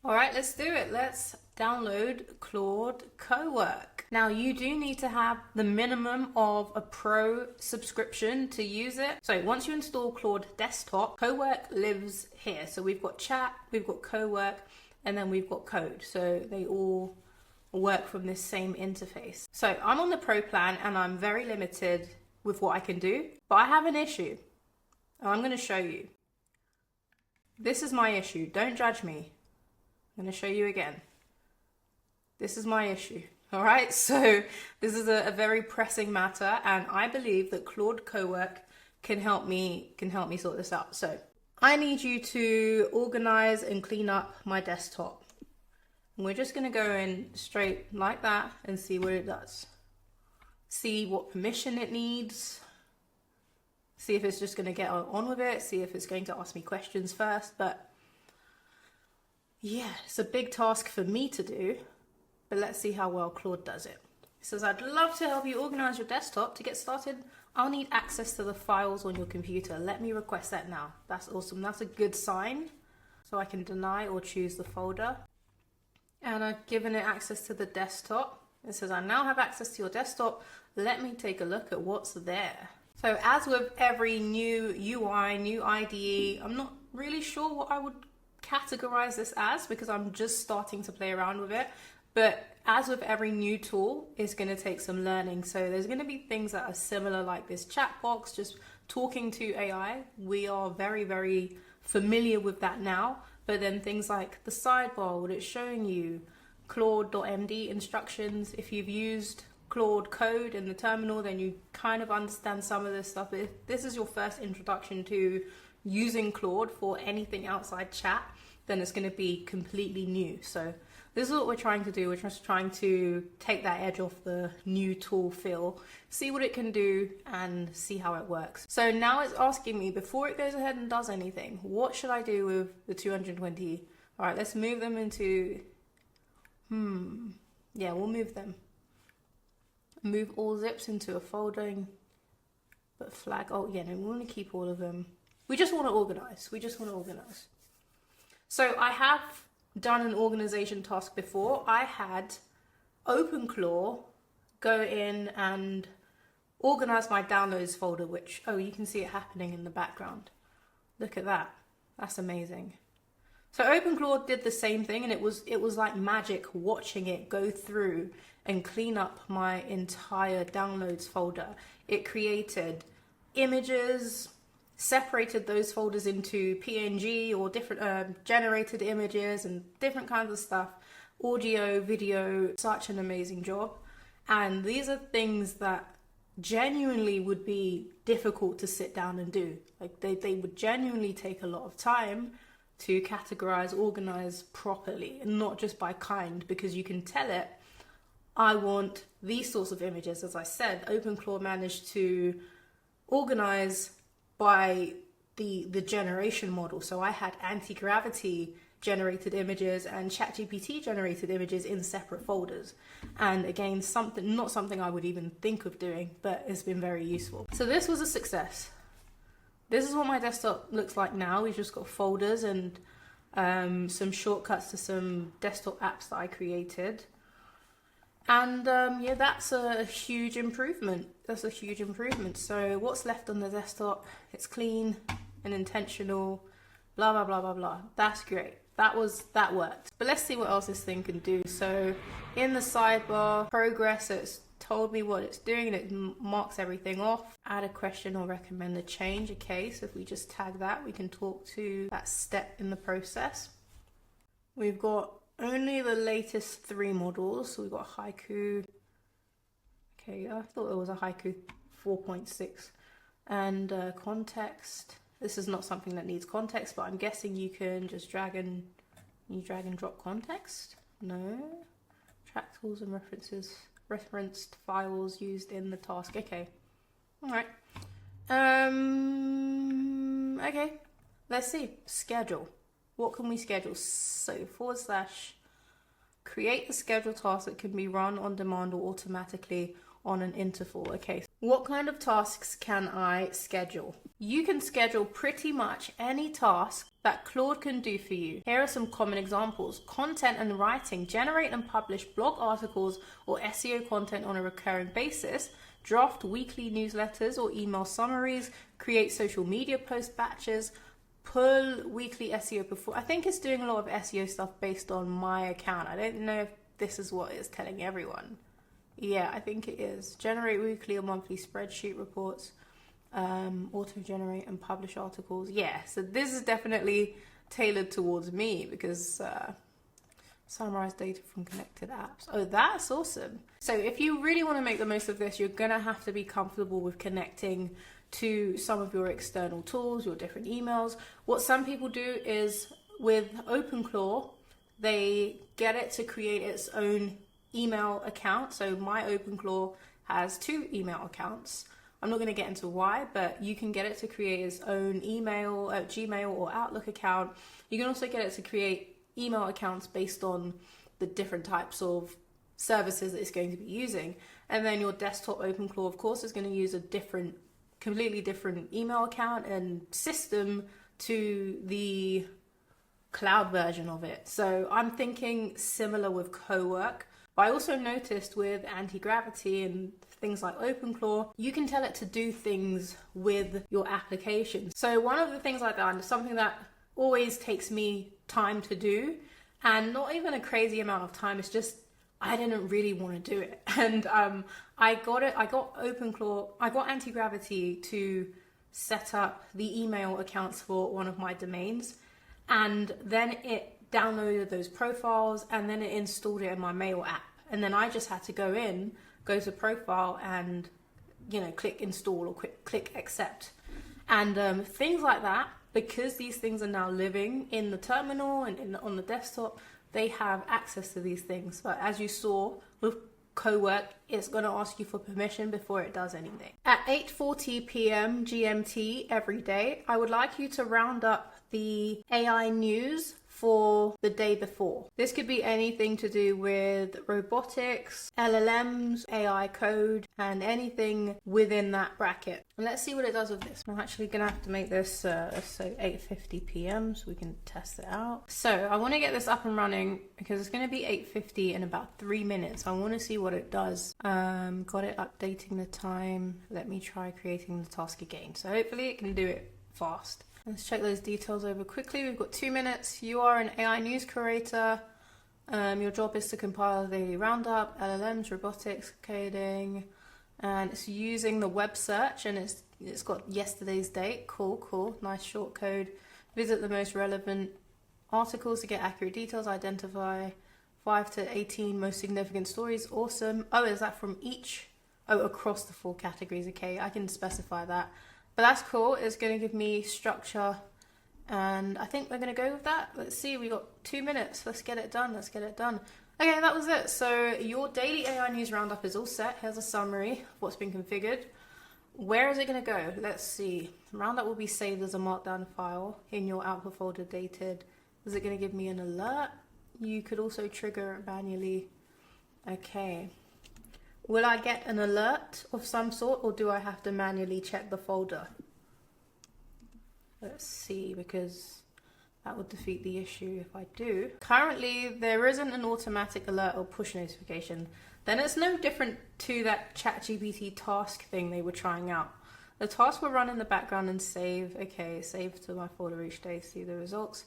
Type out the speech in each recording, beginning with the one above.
All right, let's do it. Let's download Claude Cowork. Now, you do need to have the minimum of a pro subscription to use it. So once you install Claude Desktop, Cowork lives here. So we've got chat, we've got Cowork, and then we've got code. So they all work from this same interface. So I'm on the pro plan and I'm very limited with what I can do, but I have an issue. And I'm going to show you. This is my issue. Don't judge me. I'm going to show you again. This is my issue. All right. So this is a very pressing matter, and I believe that Claude Cowork can help me sort this out. So I need you to organize and clean up my desktop. And we're just going to go in straight like that and see what it does. See what permission it needs. See if it's just going to get on with it. See if it's going to ask me questions first. But yeah, it's a big task for me to do, but let's see how well Claude does it. It says, I'd love to help you organize your desktop. To get started, I'll need access to the files on your computer. Let me request that now. That's awesome. That's a good sign. So I can deny or choose the folder. And I've given it access to the desktop. It says, I now have access to your desktop. Let me take a look at what's there. So as with every new UI, new IDE, I'm not really sure what I would categorize this as because I'm just starting to play around with it. But as with every new tool, it's going to take some learning. So there's going to be things that are similar, like this chat box, just talking to AI. We are very, very familiar with that now. But then things like the sidebar, what it's showing you, Claude.md instructions. If you've used Claude code in the terminal, then you kind of understand some of this stuff. But if this is your first introduction to using Claude for anything outside chat, then it's going to be completely new. So this is what we're trying to do. We're just trying to take that edge off the new tool feel, see what it can do, and see how it works. So now it's asking me, before it goes ahead and does anything, what should I do with the 220? All right, let's move them into, yeah, we'll move them. Move all zips into a folder, but flag, oh yeah, no, we want to keep all of them. We just want to organize. So I have done an organization task before. I had OpenClaw go in and organize my downloads folder, which, oh, you can see it happening in the background. Look at that. That's amazing. So OpenClaw did the same thing, and it was like magic watching it go through and clean up my entire downloads folder. It created images, separated those folders into PNG or different generated images and different kinds of stuff, audio, video, such an amazing job. And these are things that genuinely would be difficult to sit down and do. Like they would genuinely take a lot of time to categorize, organize properly, and not just by kind, because you can tell it, I want these sorts of images. As I said, OpenClaw managed to organize by the generation model. So I had anti-gravity generated images and ChatGPT generated images in separate folders. And again, not something I would even think of doing, but it's been very useful. So this was a success. This is what my desktop looks like now. We've just got folders and some shortcuts to some desktop apps that I created. And yeah, that's a huge improvement. So what's left on the desktop? It's clean and intentional, blah, blah, blah, blah, blah. That's great. That worked. But let's see what else this thing can do. So in the sidebar, progress, it's told me what it's doing and it marks everything off. Add a question or recommend a change. Okay, so if we just tag that, we can talk to that step in the process. We've got only the latest 3 models. So we've got Haiku. Okay, I thought it was a Haiku 4.6. And context. This is not something that needs context, but I'm guessing you can just drag and drop context. No. Track tools and referenced files used in the task. Okay. All right. Okay. Let's see. Schedule. What can we schedule? So / create a schedule task that can be run on demand or automatically on an interval. Okay, what kind of tasks can I schedule? You can schedule pretty much any task that Claude can do for you. Here are some common examples. Content and writing. Generate and publish blog articles or SEO content on a recurring basis. Draft weekly newsletters or email summaries. Create social media post batches. Pull weekly SEO before. I think it's doing a lot of SEO stuff based on my account. I don't know if this is what it's telling everyone. Yeah, I think it is. Generate weekly or monthly spreadsheet reports. Auto-generate and publish articles. Yeah, so this is definitely tailored towards me because summarize data from connected apps. Oh, that's awesome. So if you really want to make the most of this, you're going to have to be comfortable with connecting to some of your external tools, your different emails. What some people do is with OpenClaw, they get it to create its own email account. So my OpenClaw has 2 email accounts. I'm not going to get into why, but you can get it to create its own email, Gmail or Outlook account. You can also get it to create email accounts based on the different types of services that it's going to be using. And then your desktop OpenClaw, of course, is going to use a completely different email account and system to the cloud version of it. So I'm thinking similar with Cowork. But I also noticed with anti-gravity and things like OpenClaw, you can tell it to do things with your application. So one of the things like that, and something that always takes me time to do, and not even a crazy amount of time, it's just I didn't really want to do it. And I got OpenClaw, I got anti-gravity to set up the email accounts for one of my domains, and then it downloaded those profiles and then it installed it in my mail app. And then I just had to go to profile and, click install or click accept. And things like that, because these things are now living in the terminal and on the desktop, they have access to these things. But as you saw with Cowork, it's going to ask you for permission before it does anything. At 8:40 p.m. GMT every day, I would like you to round up the AI news for the day before. This could be anything to do with robotics, LLMs, AI code, and anything within that bracket. And let's see what it does with this. I'm actually gonna have to make this so 8:50 p.m. so we can test it out. So I want to get this up and running because it's going to be 8:50 in about 3 minutes. I want to see what it does. Got it updating the time. Let me try creating the task again. So hopefully it can do it fast. Let's check those details over quickly. We've got 2 minutes. You are an AI news curator. Your job is to compile the daily roundup, LLMs, robotics, coding, and it's using the web search, and it's got yesterday's date. Cool. Nice short code. Visit the most relevant articles to get accurate details. Identify 5 to 18 most significant stories. Awesome. Oh, is that from each? Oh, across the 4 categories. Okay, I can specify that. But that's cool. It's going to give me structure, and I think we're going to go with that. Let's see, we got 2 minutes. Let's get it done. Okay, that was it. So your daily AI news roundup is all set. Here's a summary of what's been configured. Where is it going to go? Let's see. Roundup will be saved as a markdown file in your output folder dated. Is it going to give me an alert? You could also trigger it manually. Okay. Will I get an alert of some sort, or do I have to manually check the folder? Let's see, because that would defeat the issue if I do. Currently, there isn't an automatic alert or push notification. Then it's no different to that ChatGPT task thing they were trying out. The task will run in the background and save. Okay, save to my folder each day, see the results.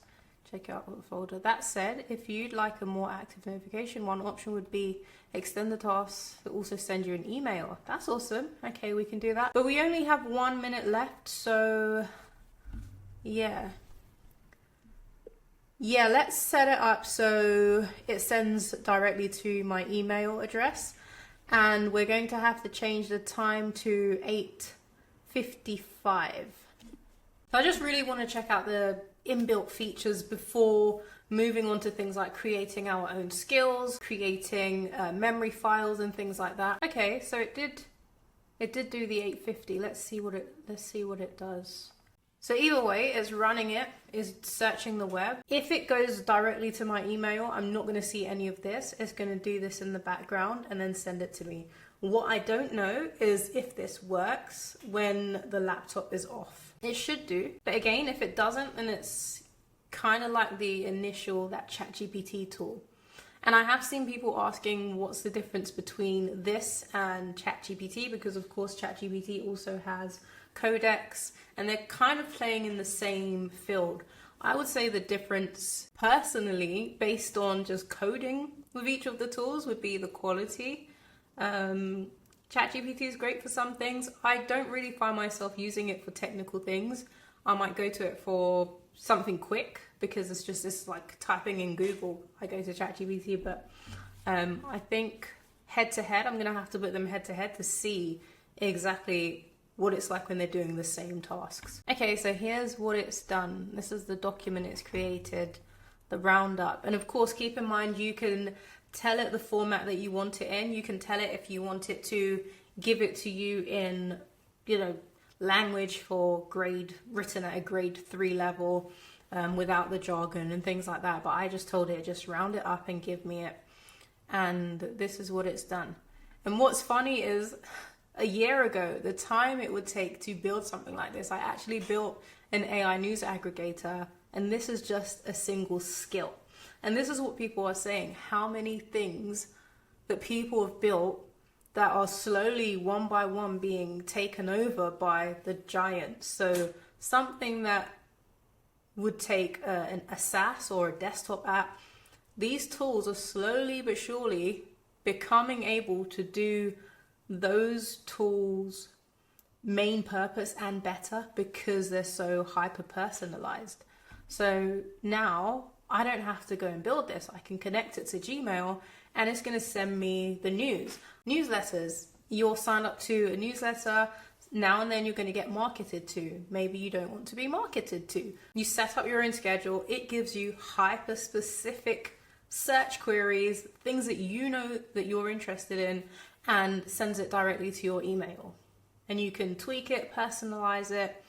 Check out the folder. That said, if you'd like a more active notification, one option would be extend the task to also send you an email. That's awesome. Okay, we can do that. But we only have 1 minute left, so yeah, let's set it up so it sends directly to my email address. And we're going to have to change the time to 8:55. So I just really want to check out the inbuilt features before moving on to things like creating our own skills, creating memory files and things like that. Okay, so it did do the 8:50. Let's see what it does. So either way, it's running it, is searching the web. If it goes directly to my email, I'm not going to see any of this. It's going to do this in the background and then send it to me. What I don't know is if this works when the laptop is off. It should do, but again, if it doesn't, then it's kind of like the initial, that ChatGPT tool. And I have seen people asking what's the difference between this and ChatGPT, because of course ChatGPT also has codecs and they're kind of playing in the same field. I would say the difference personally, based on just coding with each of the tools, would be the quality. ChatGPT is great for some things. I don't really find myself using it for technical things. I might go to it for something quick because it's just this like typing in Google. I go to ChatGPT, but I think head to head, I'm gonna have to put them head to head to see exactly what it's like when they're doing the same tasks. Okay, so here's what it's done. This is the document it's created, the roundup. And of course, keep in mind, you can tell it the format that you want it in. You can tell it if you want it to give it to you in, language for written at a grade 3 level, without the jargon and things like that. But I just told it, just round it up and give me it. And this is what it's done. And what's funny is, a year ago, the time it would take to build something like this, I actually built an AI news aggregator, and this is just a single skill. And this is what people are saying, how many things that people have built that are slowly, one by one, being taken over by the giants. So something that would take a SaaS or a desktop app, these tools are slowly but surely becoming able to do those tools' main purpose and better because they're so hyper personalized. So now I don't have to go and build this. I can connect it to Gmail and it's going to send me the newsletters. You'll sign up to a newsletter. Now and then you're going to get marketed to. Maybe you don't want to be marketed to. You set up your own schedule. It gives you hyper specific search queries, things that you know that you're interested in, and sends it directly to your email. And you can tweak it, personalize it.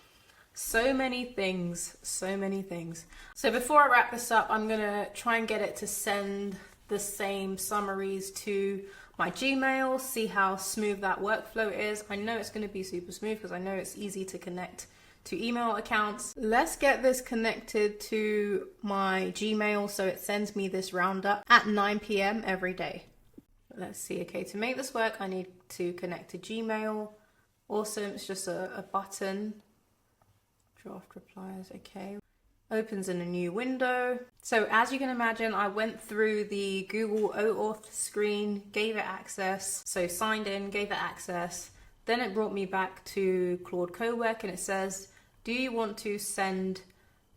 So many things, so many things. So before I wrap this up, I'm gonna try and get it to send the same summaries to my Gmail, see how smooth that workflow is. I know it's gonna be super smooth because I know it's easy to connect to email accounts. Let's get this connected to my Gmail so it sends me this roundup at 9 p.m. every day. Let's see. Okay, to make this work, I need to connect to Gmail. Awesome, it's just a button. Draft replies, okay. Opens in a new window. So as you can imagine, I went through the Google OAuth screen, gave it access. So signed in, gave it access. Then it brought me back to Claude Cowork and it says, do you want to send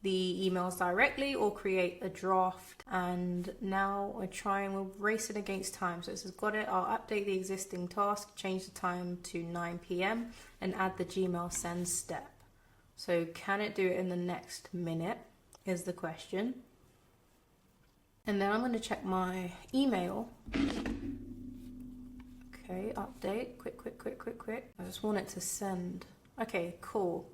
the emails directly or create a draft? And now we're trying, we're racing against time. So it says, got it, I'll update the existing task, change the time to 9 p.m. and add the Gmail send step. So can it do it in the next minute is the question. And then I'm going to check my email. Okay, update, quick. I just want it to send. Okay, cool.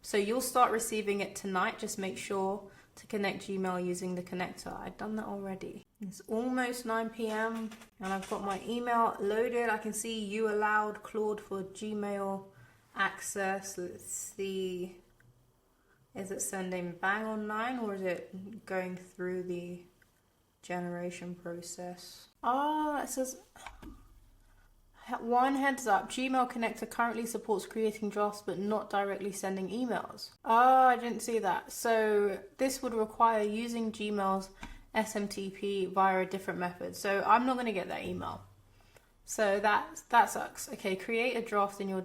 So you'll start receiving it tonight. Just make sure to connect Gmail using the connector. I've done that already. It's almost 9 p.m. and I've got my email loaded. I can see you allowed Claude for Gmail access. Let's see. Is it sending bang on 9 or is it going through the generation process? Oh, it says, one heads up, Gmail connector currently supports creating drafts but not directly sending emails. Oh, I didn't see that. So this would require using Gmail's SMTP via a different method. So I'm not going to get that email. So that sucks. Okay, create a draft in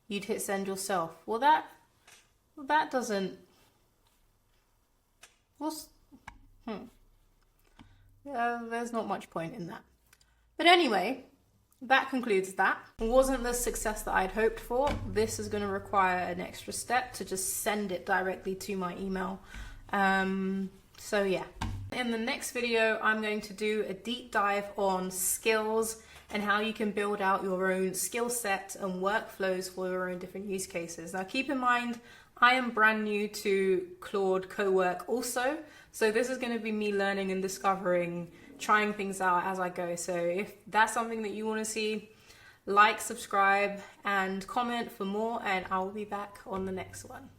you'd hit send yourself. Well, that doesn't, there's not much point in that. But anyway, that concludes that. It wasn't the success that I'd hoped for. This is going to require an extra step to just send it directly to my email. So yeah. In the next video, I'm going to do a deep dive on skills and how you can build out your own skill set and workflows for your own different use cases. Now keep in mind, I am brand new to Claude Cowork also. So this is going to be me learning and discovering trying things out as I go. So if that's something that you want to see, like, subscribe, and comment for more, and I'll be back on the next one.